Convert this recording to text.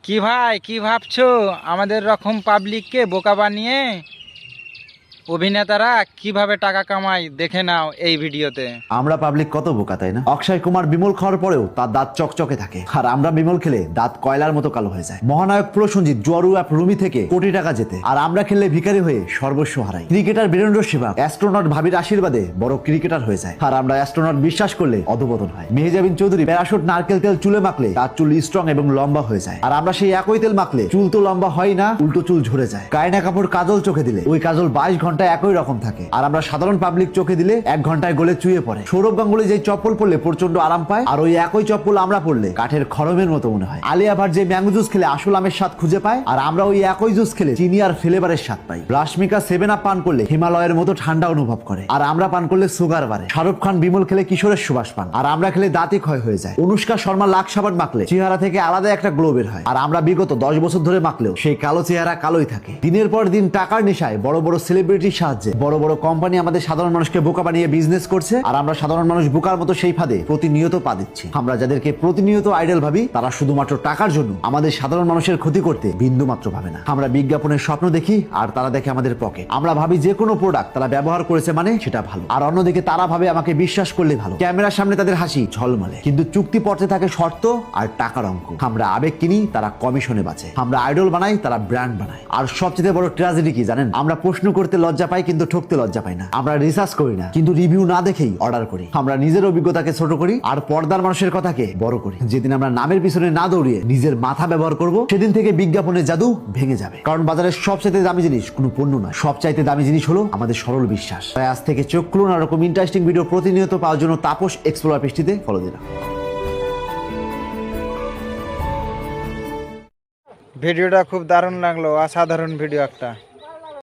কি ভাই, কি ভাবছো? আমাদের রকম পাবলিককে বোকা বানিয়ে অভিনেতারা কিভাবে টাকা কামায় দেখে নাও এই ভিডিওতে। আমরা পাবলিক কত বোকা, তাই না? অক্ষয় কুমার বিমল খাওয়ার পরেও তার দাঁত চকচকে থাকে, আর আমরা বিমল খেলে দাঁত কয়লার মতো কালো হয়ে যায়। মহানায়ক প্রসেনজিৎ জুয়ারু অ্যাপ রুমি থেকে কোটি টাকা জেতে, আর আমরা খেললে ভিখারি হয়ে সর্বস্ব হারাই। ক্রিকেটার বীরেন্দ্র সেহবাগ অ্যাস্ট্রোনট ভাবির আশীর্বাদে বড় ক্রিকেটার হয়ে যায়, আর আমরা অ্যাস্ট্রোনট বিশ্বাস করলে অধপতন হয়। মেহজাবিন চৌধুরী প্যারাশুট নারকেল তেল চুলে মাখলে তার চুল স্ট্রং এবং লম্বা হয়ে যায়, আর আমরা সেই একই তেল মাখলে চুল তো লম্বা হয় না, উল্টো চুল ঝরে যায়। কায়না কাপুর কাজল চোখে দিলে ওই কাজল 22 ঘন্টায় একই রকম থাকে, আর আমরা সাধারণ পাবলিক চোখে দিলে 1 ঘন্টায় গলে চুয়ে পড়ে। সৌরভ গাঙ্গুলি যে চপ্পল পরলে প্রচন্ড আরাম পায়, আর ওই একই চপ্পল আমরা পরলে কাঠের খড়মের মতো মনে হয়। আলিয়া ভাট যে ম্যাঙ্গো জুস খেলে আসল আমের স্বাদ খুঁজে পায়, আর আমরা ওই একই জুস খেলে চিনি আর ফ্লেভারের স্বাদ পাই। রাশমিকা 7 আপ পান করলে হিমালয়ের মতো ঠান্ডা অনুভব করে, আর আমরা পান করলে সুগার বাড়ে। শাহরুখ খান বিমল খেলে কিশোরের সুবাস পান, আর আমরা খেলে দাঁতে ক্ষয় হয়ে যায়। অনুষ্কা শর্মা লাখ সাবান মাখলে চেহারা থেকে আলাদা একটা গ্লো বের হয়, আর আমরা বিগত 10 বছর ধরে মাখলেও সেই কালো চেহারা কালোই থাকে। দিনের পর দিন টাকার নেশায় বড় বড় সেলিব্রিটির সাহায্যে বড় বড় কোম্পানি আমাদের সাধারণ মানুষকে বোকা বানিয়ে বিজনেস করছে, আর আমরা সাধারণ মানুষ বোকার মতো সেই ফাঁদে প্রতিনিয়ত পা দিচ্ছি। আমরা যাদেরকে প্রতিনিয়ত আইডল ভাবি, তারা শুধুমাত্র টাকার জন্য আমাদের সাধারণ মানুষের ক্ষতি করতে বিন্দু মাত্র ভাবে না। আমরা বিজ্ঞাপনের স্বপ্ন দেখি, আর তারা দেখে আমাদের পকেট। আমরা ভাবি যে কোনো প্রোডাক্ট তারা ব্যবহার করেছে মানে সেটা ভালো, আর অন্যদিকে তারা ভাবে আমাকে বিশ্বাস করলে ভালো। ক্যামেরার সামনে তাদের হাসি ঝলমলে, কিন্তু চুক্তিপত্রে থাকে শর্ত আর টাকার অঙ্ক। আমরা আবেগ কিনি, তারা কমিশনে বাঁচে। আমরা আইডল বানাই, তারা ব্র্যান্ড বানায়। আর সবচেয়ে বড় ট্র্যাজেডি কি জানেন? আমরা প্রশ্ন করতে লজ্জা পাই, কিন্তু ঠকতে লজ্জা পাই না। আমরা রিসার্চ করি না, কিন্তু রিভিউ না দেখেই অর্ডার করি। আমরা নিজের অভিজ্ঞতাকে ছোট করি, আর পর্দার মানুষের কথাকে বড় করি। যেদিন আমরা নামের পিছনে না দৌড়িয়ে নিজের মাথা ব্যবহার করব, সেদিন থেকে বিজ্ঞাপনের জাদু ভেঙে যাবে। কারণ বাজারের সবচাইতে দামি জিনিস কোনো পণ্য নয়, সবচাইতে দামি জিনিস হলো আমাদের সরল বিশ্বাস। তাই আজ থেকে চোখ খুলুন, আর এরকম ইন্টারেস্টিং ভিডিও প্রতিনিয়ত পাওয়ার জন্য তাপস এক্সপ্লোরার পেজটিতে ফলো দিন। ভিডিওটা খুব দারুণ লাগলো, অসাধারণ ভিডিও একটা।